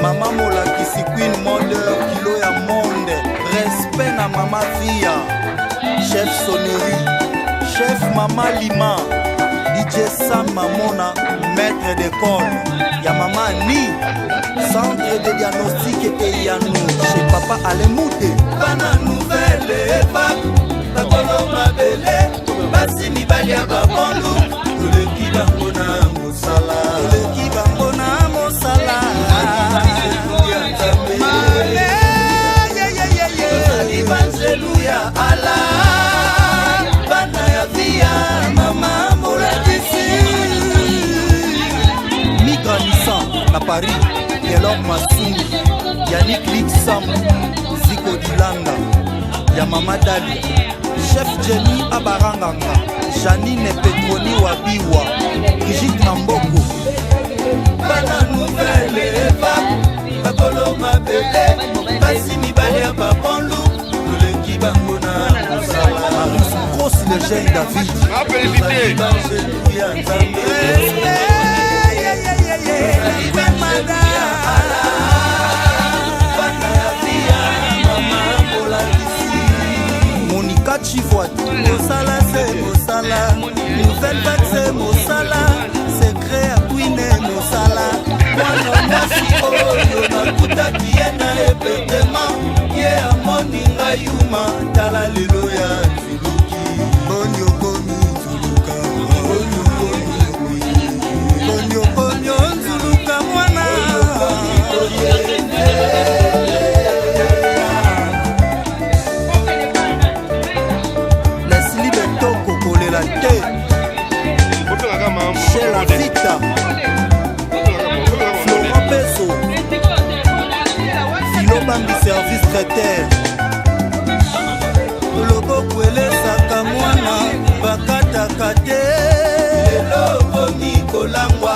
Mama molakisi Queen Modeur kilo ya monde. Respect na mama Via. Chef Sonnerie, chef Mama Lima, DJ Sam Mamona, maître d'école. Ya Mama Ni, centre de diagnostic et Yanou, chez Papa Alemouté. Bana nouvelle époque, bakolo mabele, basi mibali ya babondo, toleki bango na mosala. Toleki bango na mosala. Tozali banzelu ya ala, bana ya Via, mama molakisi. Migra Nissan na Paris, Yelor Masuni, Yannick Lixam, Zico Dilanga, ya Mama Dali, Chef Jenny Abaranganga, Janine Petroni Wabiwa, Brigitte Namboko. Bana nouvelle époque, bakolo mabele, basi mibali ya babondo, toleki bango na mosala. Marius grosse légende David. Tozali banzelu ya Nzambe. Monica Chivoit, Mosala c'est Mosala, nouvelle vague c'est Mosala, secret à Queen Mosala. Mwana mwasi oyo nakutaki ye na epetema, ye amoni ngai yuma, tala lelo ya nzuluki. Bonyo bonyo nzuluka, bonyo bonyo bonyo bonyo nzuluka mwana. Leslie Betoko kolela te, chez la Vita, Florent Peso, Filobambi service traiteur. Lobo kwelesaka mwana bakataka te. Lelo okomi kolangwa,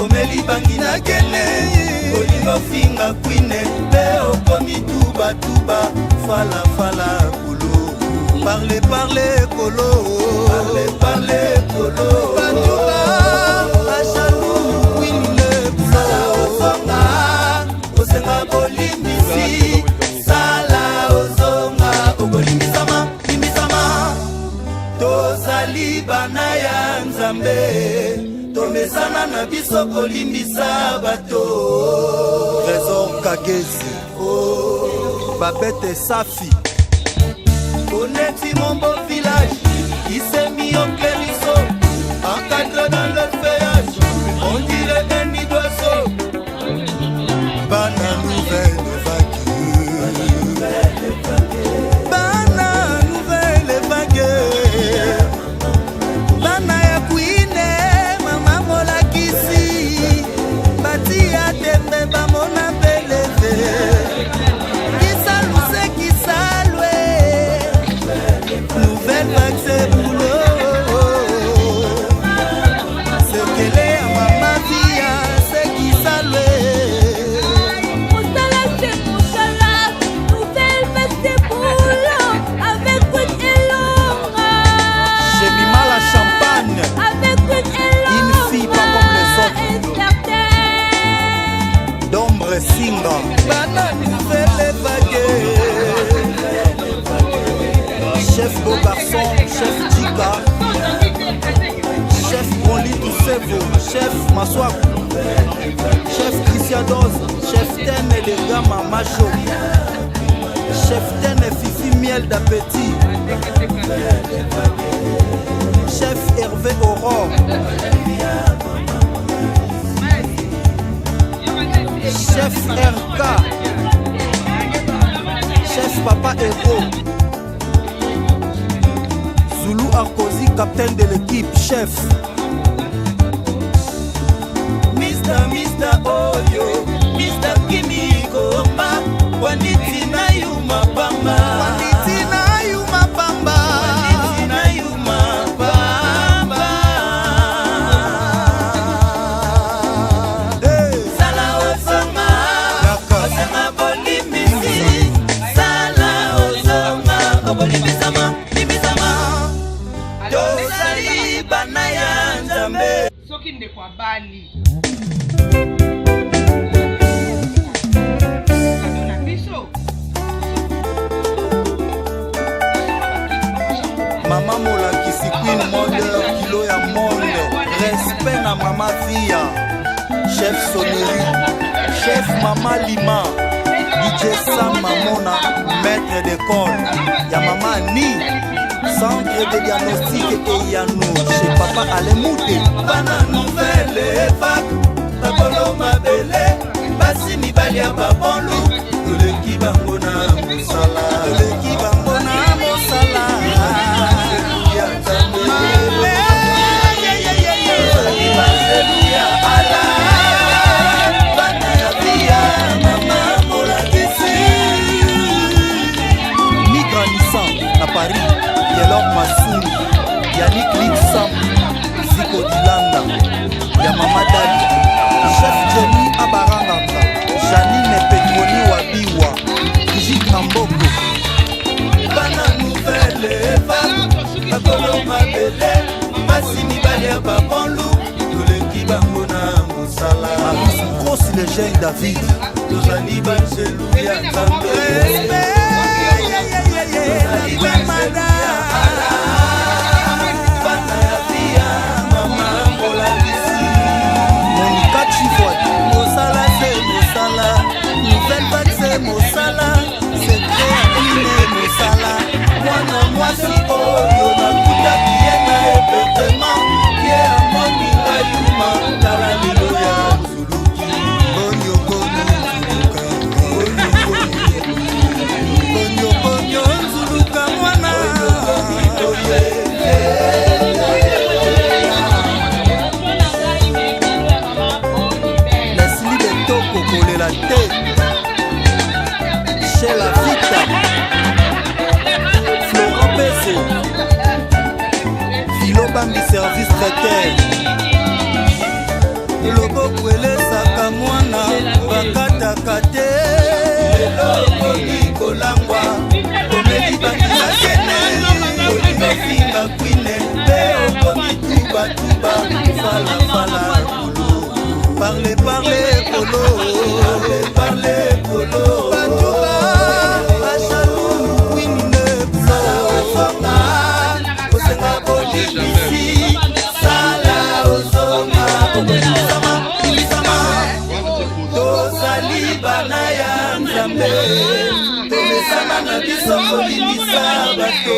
omeli bangi na kene, olingofinga kwine, pe okomi tubatuba, falafala kolo. Parle parle kolo, Parle kolo. batuka achalou kwine Sala bulo. ozonga, osenga bolimbisi. Sala ozonga, okolimbisama, limbisama. Tozali bana ya Nzambe, tomesana na biso kolimbisa bato. Trésor Kagezi, Babette Safi, Oneti mon beau village, qui s'est mis en clérisseau, encadré dans le feuillage, on dirait un nid d'oiseau. Bana nouvelle vague, Bana nouvelle vague, Bana ya Queen, Mama molakisi, Bati ya tembe bamona beleve, Kisaluse kisalwe, nouvelle vague c'est boulot, c'est qu'elle est à Mama Via, c'est kisalwe. J'ai mis mal à champagne, une fille pas comme les autres. D'ombre Singa, Bana nouvelle vague. Chef beau garçon, chef Dika, chef Broli Toussevo, chef Maswaku, chef Christian Doz, chef Ten et les Gama Macho, chef Ten et Fifi Miel d'appétit, chef Hervé Aurore, chef RK, chef Papa Héros, Zulu Arkozi, capitaine de l'équipe, chef. Mr. Oyo, Mr. Kimiko, ma, waniti na yuma pamba. Waniti na yuma pamba. Waniti na yuma pamba. Hey. Sala ozonga, Yaka. osenga bolimbisi. Sala ozonga. kitoko limbisama tozali bana ya Nzambe soki ndeko abali na biso Mama molakisi Queen Modeur kilo ya monde. Respect na Mama Via. Chef Sonnerie, Chef Mama Lima, DJ Sam Mamona, maître d'école. Ya Mama Ni, centre de diagnostic et Yano. Chez Papa Alemouté. bana nouvelle époque bakolo mabele basi mibali ya babolu toleki bango na mosala Toleki bango na mosala. ya Nzambe tozali bazelu ya ala bana ya Via mama molakisi Migra Nissan à Paris. Yelor Massoum, Yannick Lixam, Zico Dilanda, Yamama Dali, Chef Jenny Abaranganga, Janine Petroni Wabiwa, Brigitte Mamboko. bana nouvelle époque bakolo mabele basi mibali ya babolu toleki bango na mosala Maurice Grosse Légende David. tozali bazelu ya Nzambe tozali bazelu ya ala bana ya Via mama molakisi Monica Chivoy, Mosala c'est Mosala, Nouvelle Vague c'est Mosala, Secret Abine Mosala. mwana mwasi oyo nakutaki ye na epetema ye amoni ngayuma tala lelo ya zuluki Bonyo bonyo nzuluka, bonyo bonyo nzuluka mwana. Leslie Betoko kolela te, chez la Vita, Florent Bessé, Philo Bambi service traiteur. Loboko elesaka mwana bakataka te. elokoli kolangwa komeli bakila kene olinofinga kwine mpe okomi tubatuba falafala kolo Parle polo, parle kolo batuba bachalou kwine sala bulo. osonga osenga bolibisi sala osonga okolisama kulisama tozali bana ya Nzambe tomesana na biso kolimisa bato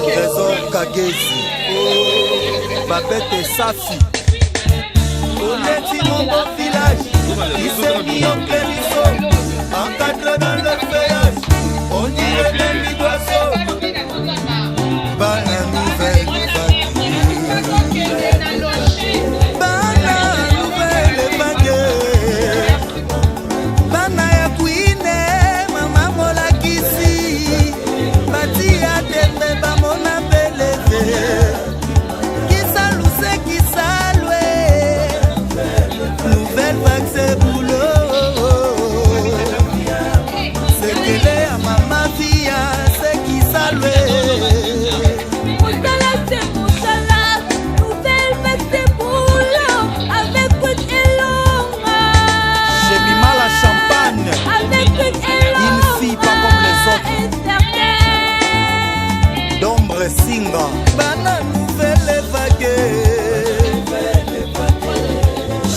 Trésor Kagezi, Babette Safi, Oneti mon beau village, il s'est mis en clérisseau, encadré dans le feuillage, on dirait même des oiseaux. Bana Nouvelle Vague, Bana Nouvelle Vague, Bana ya Queen, Mama molakisi, Bati ya tembe bamona beleve, Kisaluse kisalwe, Nouvelle Vague c'est boulot, c'est qu'elle est à Mama Via, c'est kisalwe. Mosala c'est Mosala, nouvelle vague c'est boulot, avec Quick Elonga. J'ai mis mal à champagne. Avec Quick Elonga. Une fille pas comme les autres. Incertaine. D'ombre Singa. Bana nouvelle vague.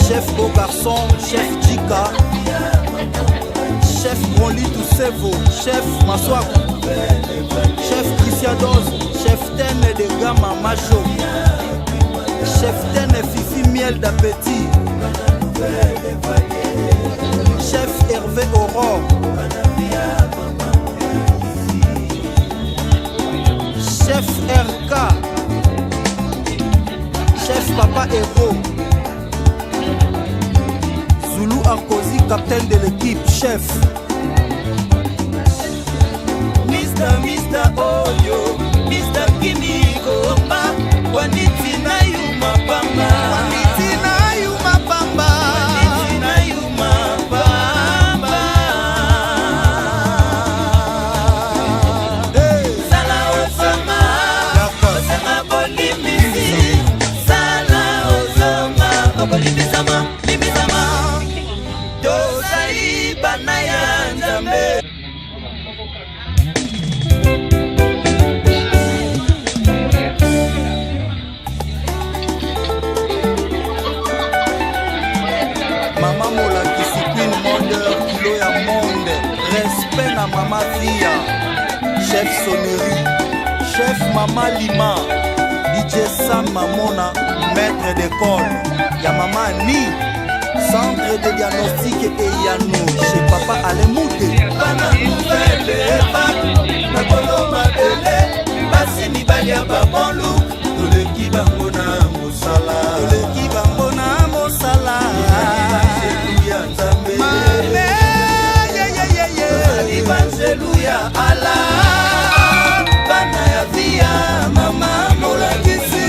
Chef beau garçon, chef Jika. Chef Broli Toussevo, chef Maswaku. Chef Christiados, chef Ten de Gama Macho. Chef Ten Fifi Miel d'appétit. Chef Hervé Aurore. Chef RK. Chef Papa Héros. Zoulou Arkozi, capitaine de l'équipe, chef. Mr. Oyo, Mr. Kimiko, Waniti na yuma pamba. Waniti na yuma pamba. Waniti na yuma pamba. Hey. chef Sonnerie, chef Mama Lima, DJ Sam Mamona, maître d'école, ya Mama Ni, centre de diagnostic et Yano, chez Papa Alemouté. Bana nouvelle époque, na koloma bele, basi mibali ya babonlu, toleki bango na mosala. Toleki bango na mosala. Ya Nzambe. Mame, tozali banzelu ya ala, bana ya via mama molakisi.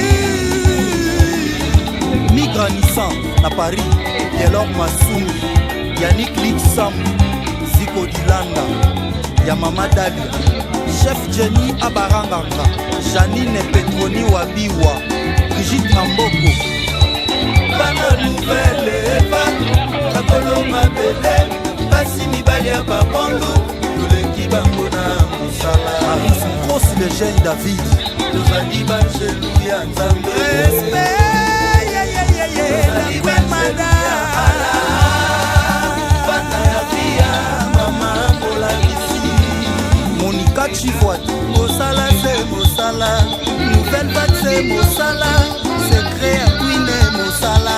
Migranissant na Paris, Yelor Masumi, Yannick Lixam, Ziko Dilanda, ya Mama Dalia, chef Jenny Abaranganga, Janine Petroni Wabiwa, Brigitte Amboko. Bana nouvelle époque, na koloma bele, basi mibali ya babonlu, toleki bango na mosala. Maris Grosse Légende David, tozali banzelu ya Nzambe. Tozali banzelu ya ala, bana ya via mama molakisi. Monica Chivoit, Mosala c'est Mosala, Nouvelle Vague c'est Mosala, Secret à Queen Mosala.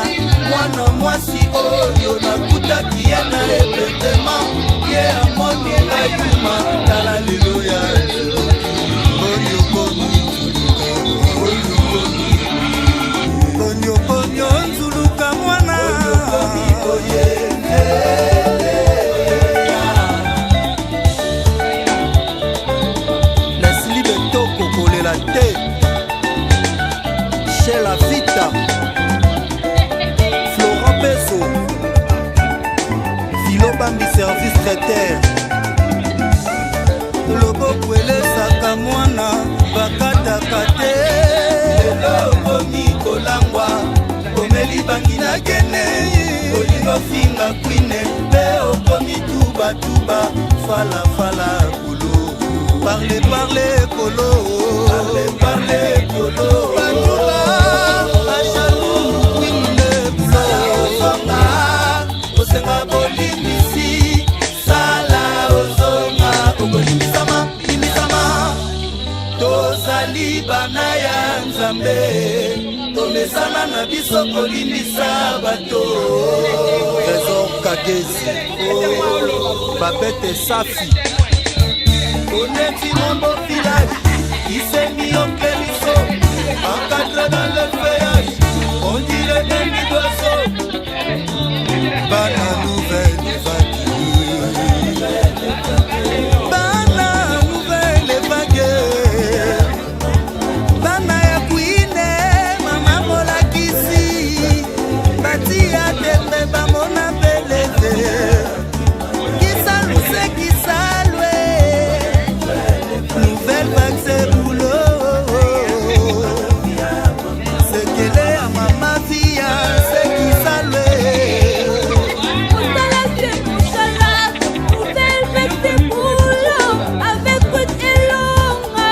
Mwana mwasi oyo nakutaki ye na epetema, ye amoni ayuma tala lelo ya Konyo nzuluka mwana Leslie Betoko kolela te chez la Vita, Florent Peso, Philo Bambi service traiteur, loboko elesaka mwana bakataka te. okomi kolangwa komeli bangi na gene olingofinga kwine mpe okomi tubatuba falafala kolo Parle kolo, parle kolo batuba bashalu kwinde bulo. ozonga osenga bolimbisi sala ozonga okolimbisama limbisama tozali bana ya Nzambe tomesana na biso kolimbisa bato. Trésor Kagezi, Babette Safi, Oneti Mombo village, Isemi Onkeliso, encadré dans le feuillage, on dirait un nid d'oiseau. Bana Nouvelle Vague, Bana Nouvelle Vague, Bana ya Queen, Mama Molakisi, Bati ya Tembe Bamona Belete, Kisalu se Kisalwe, Nouvelle Vague c'est boulot, c'est qu'elle est à Mama Via, c'est Kisalwe. Mosala c'est Mosala, nouvelle vague c'est boulot, avec Quick et Longa.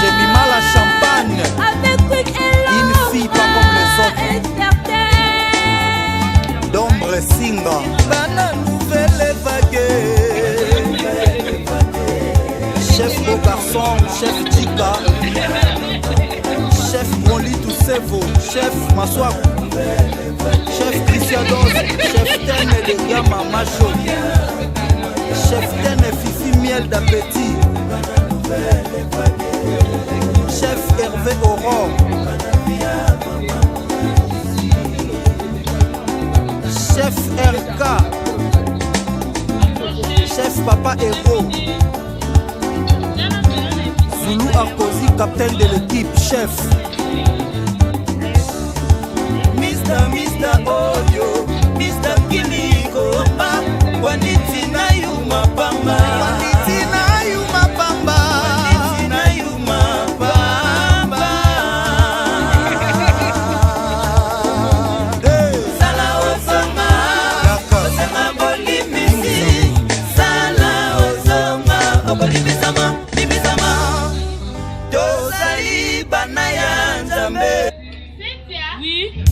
J'ai mis mal à champagne, Avec Quick et Longa. une fille pas comme les autres. Et certains. D'ombre Singa, Bana Nouvelle Vague, chef beau garçon, chef Dika, chef Broli Toussevo, chef Maswaku, chef Christianos, chef Tene de Gama Macho, chef Tene Fifi Miel d'appétit, chef Hervé Aurore, chef RK, chef Papa Héros, Zulu Arkosi, capitaine de l'équipe, chef. Mr. Oyo, Mr. Kilikoma, Waniti na yuma pamba. Waniti na yuma pamba. Waniti na yuma pamba. Hey. Sala ozonga, osenga bolimbisi. Sala ozonga, okolimbisama, limbisama. Tozali bana ya Nzambe. Oui.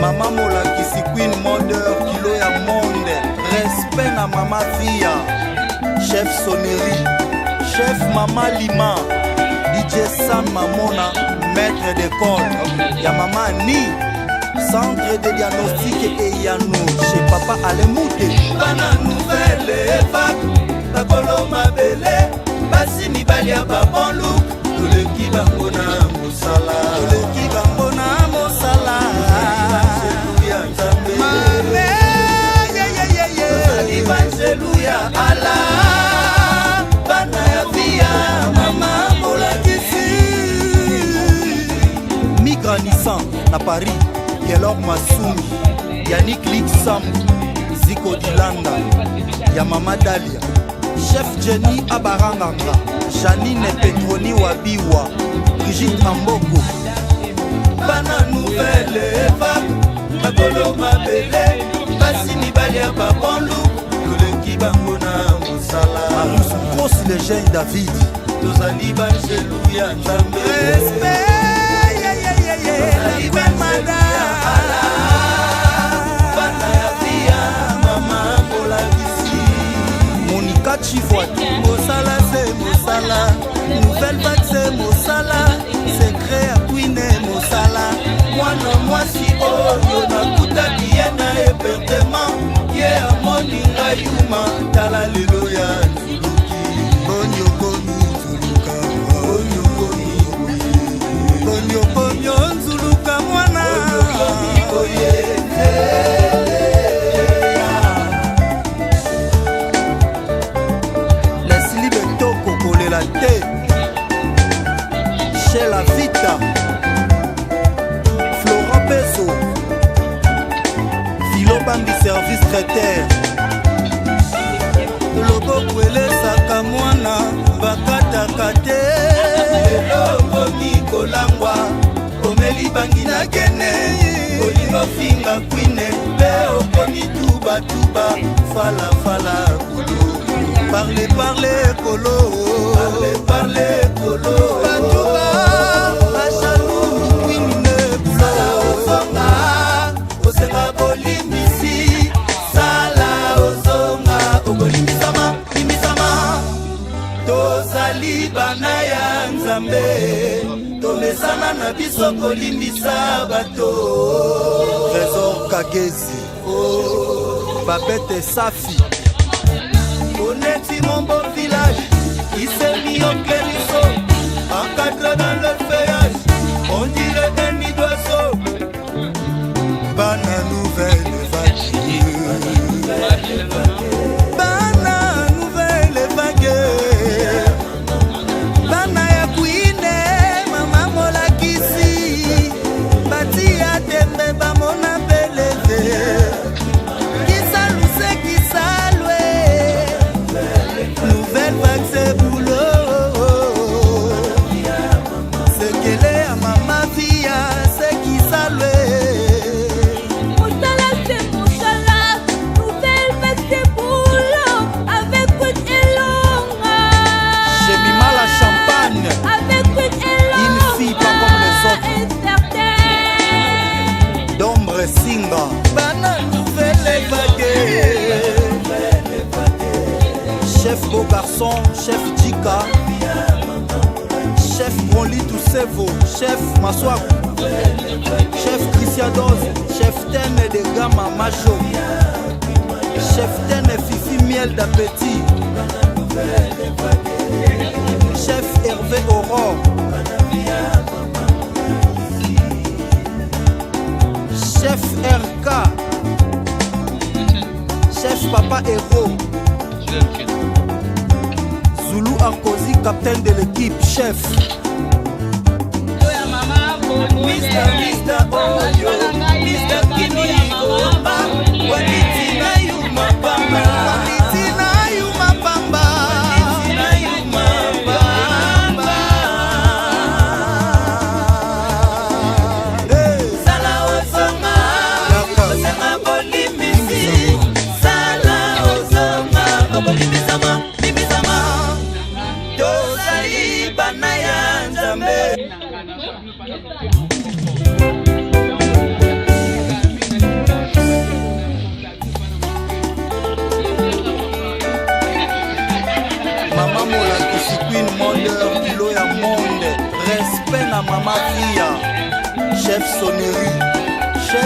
Mama molakisi Queen Modeur kilo ya monde. Respect na Mama Via. Chef Sonnerie, Chef Mama Lima, DJ Sam Mamona, maître d'école. Ya Mama Ni, centre de diagnostic et Yano, chez Papa Alemouté. Bana nouvelle époque, bakolo mabele, basi mibali ya babon look, toleki bango na mosala. Toleki bango na mosala. Banzeluya Nzambe. Mame, tozali banzeluya ala. Bana ya via, mama molakisi. Migra Nissan na Paris, Yelor Masumi, Yannick Lixam, Zico Dilanda, ya Mama Dalia, Chef Jenny Abaranganga, Janine Petroni Wabiwa, Brigitte Amboko. Bana nouvelle époque, bakolo mabele, basi mibali ya babon look, toleki bango na mosala. Marius grosse légende David. Tozali banzeluya Nzambe. Respect, Tozali banzeluya ala. Bana ya via, mama molakisi. Monica Chivoite, Mosala c'est Mosala, nouvelle vague c'est Mosala, secret à Queen Mosala. Mwana mwasi oyo nakutaki ye na hébertement, ye amoni ngai yuma, tala lelo ya nzuluki. Bonyo bonyo nzuluka, bonyo bonyo, bonyo bonyo nzuluka mwana. Leslie Betoko kolela te, chez la Vita, Florent Peso, Philo Bambi service traiteur. Loboko elesaka mwana bakataka te. Elongo nikolangwa omeli bangi na kene, olingo finga kwine mpe okoni tubatuba falafala kolo. Parle kolo, Parle kolo. batuba bachalou kwine Sala bulo. ozonga osenga bolimbisi, sala ozonga okolimbisama limbisama. Tozali bana ya Nzambe, tomesana na biso kolimbisa bato. Trésor Kagezi, Babette Safi, Oneti mon beau village, qui s'est mis au clériso, encadré dans le feuillage, on dirait un nid d'oiseau. Bana nouvelle vague, Bana nouvelle vague, Bana ya Queen, Mama molakisi, Bati ya tembe bamona beleve, Kisaluse kisalwe, nouvelle vague c'est boulot, c'est qu'elle est à Mama Via, c'est kisalwe. Mosala c'est Mosala, nouvelle vague c'est boulot, avec Queen Elonga. J'ai mis mal à champagne. Avec Queen Elonga. Une fille pas comme les autres. Incertaine. D'ombre Singa. Bana nouvelle vague. Chef beau garçon, chef Djika, chef Broli Toussevo, chef Maswaku, chef Christian Doz, chef Ten de Gama Macho, chef Ten Fifi Miel d'appétit, chef Hervé Aurore, chef RK, chef Papa Héros, Zulu Arkozi, capitaine de l'équipe, chef. Mr. Oyo, Mr. Kini Oba, Wanitina Yuma Pamba, Wanitina Yuma Pamba, Wanitina Yuma Pamba. Sala ozonga, osenga bolimbisi, sala ozonga, obolimbisama, limbisama. Tozali bana ya Nzambe.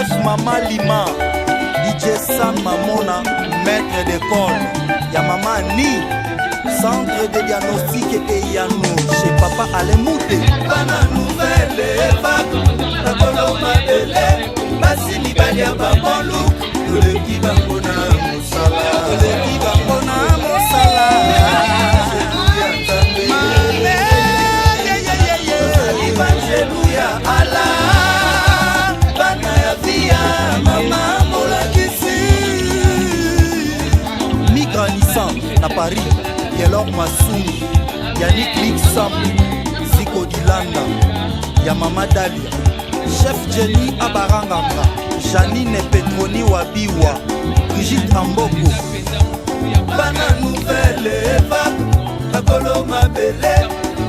chef Mama Lima, DJ Sam Mamona, maître d'école. Ya Mama Ni, centre de diagnostic et Yano, chez Papa Alemouté. Bana nouvelle vague, la coloma belé, basi mibali ya babolu, toleki bango na mosala, toleki bango na mosala. Alléluia, Allah, bana ya via, mama molakisi. Migra Nissan, na Paris, Yelor Massoumi, Yannick Lixam, Zico Dilanda, ya Mama Dalia, Chef Jenny Abaranganga, Janine Petroni Wabiwa, Brigitte Amboko. Bana nouvelle vague, bakolo mabele,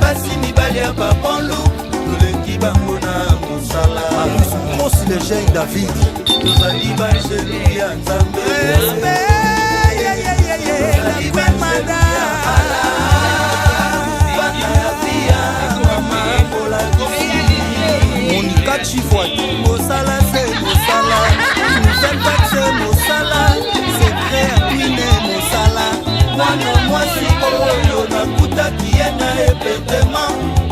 basi mibali ya babonlu, toleki bango na mosala. Marius Gross Legend David, tozali bangelu ya nzambe. Tozali bangelu ya ala, bana ya via, mama molakisi. Monica Chivwadi, Mosala se mosala, nouvelle vague se mosala, secret akwine mosala. Mwana mwasi oyo nakutaki ye na epetema,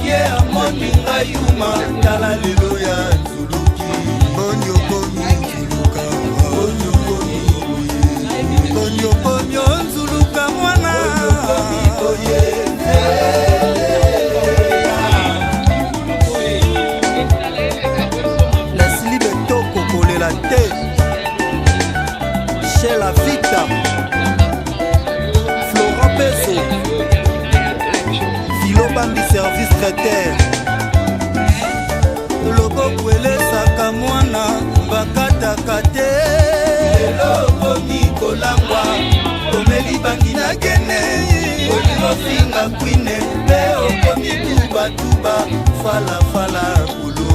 ye amoni ngai yuma, tala lelo ya nzuluki. Bonyo Bonyo Nzuluka, Bonyo bonyo oye, Bonyo Bonyo Nzuluka mwana. oye, Leslie Betoko kolela te, chez la Vita, Florent Peso, Philo Bambi service traiteur. loboko elesaka mwana bakataka te. Lelo okomi kolangwa, omeli bangi na gene, oliofinga kwine, mpe okomi tubatuba, falafala kolo.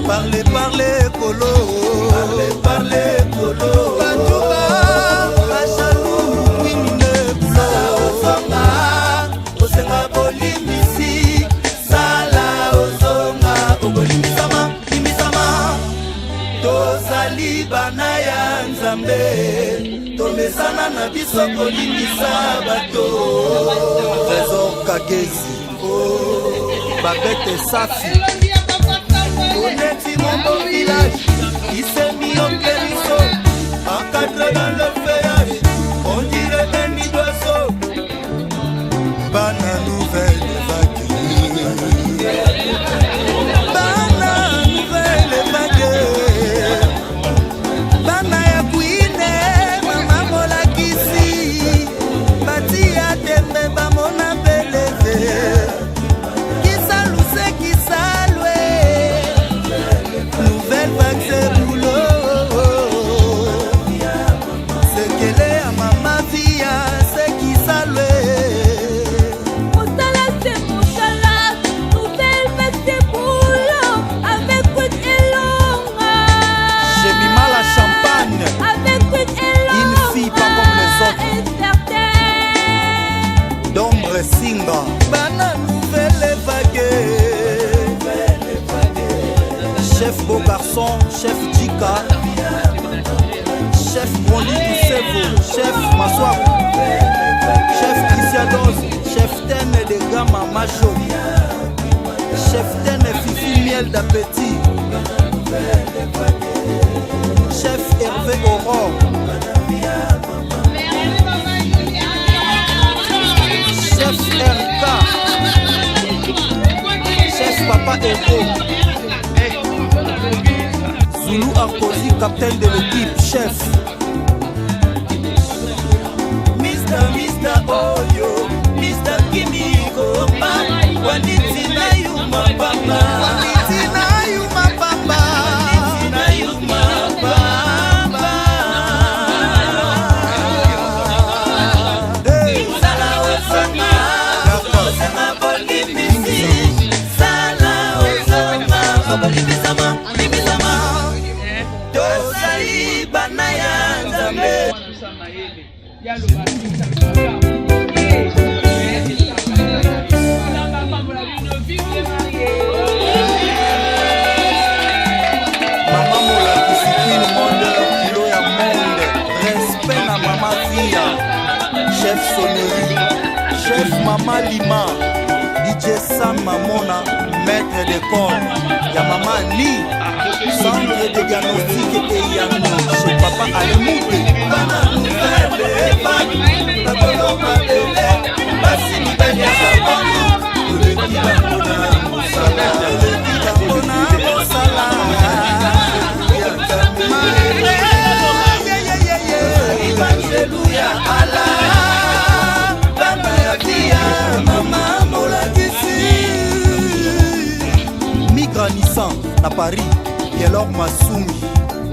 Parle parle kolo, parle kolo. Batuba, bashalu, kwinine bulo. Ozonga, osenga bolimbisi, sala ozonga, obolimbisama, limbisama. Tozali bana ya Nzambe, tomesana na biso kolimbisa bato. Trésor Kagezi, Babette Safi, Oneti mon beau village, qui s'est mis en périsseau, encadré dans le feuillage, on dirait un nid d'oiseau. Bana nouvelle vague, Bana nouvelle vague, bana ya kwine, mama molakisi, bati ya tembe bamona beleve, kisaluse kisalwe, nouvelle vague c'est boulot, sekele ya mama via, c'est kisalwe. Mosala c'est mosala, nouvelle vague c'est boulot, avec Queen Elonga. j'ai mis mal à champagne, Avec Queen Elonga. Une fille pas comme les autres. Incertaine. d'ombre Singa, Bana nouvelle vague, chef beau garçon, chef Djika, chef Broli Dusevo, chef Maswaku, chef Christiados, chef Tene de Gama Macho, chef Tene Fifi Miel d'appétit, chef Hervé Aurore, chef RK, chef Papa Ego, Zulu Arkosi, capitaine de l'équipe, chef. Mr. Oyo, Mr. Kimiko, Waniti na yuma papa, Waniti na yuma papa, Waniti na yuma papa. Sala osama, osama bolibisi, sala osama, bolibisama, bolibisama. Tozali bana ya Nzambe. Maman Molakisi Queen chef Sonnerie, chef Mama Lima, DJ Sam Mamona, maître d'école, ya Mama Ni, centre de diagnostic et Yango, chez Papa Alemouté. Bana nouvelle vague, la colombe bébé, basi mibali ya saboni, oleki bango na mosala, oleki bango na mosala. Alléluia, Allah, bana ya kia, mama molakisi. Migra Nissan na Paris, Yelor Masumi,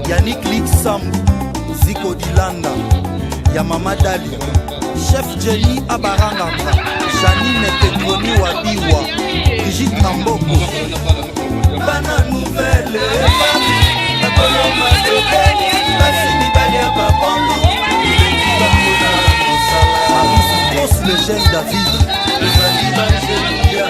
Yannick Lik Sambu, Zico Dilanda, ya Mama Dali, chef Jenny Abaranganga, Janine Petroni Wabiwa, Brigitte Namboko. Bana nouvelle vague, la colombe bébé, basi mibali ya babondo, oleki bango na mosala. Marie Grosse le jeune David. Alléluia,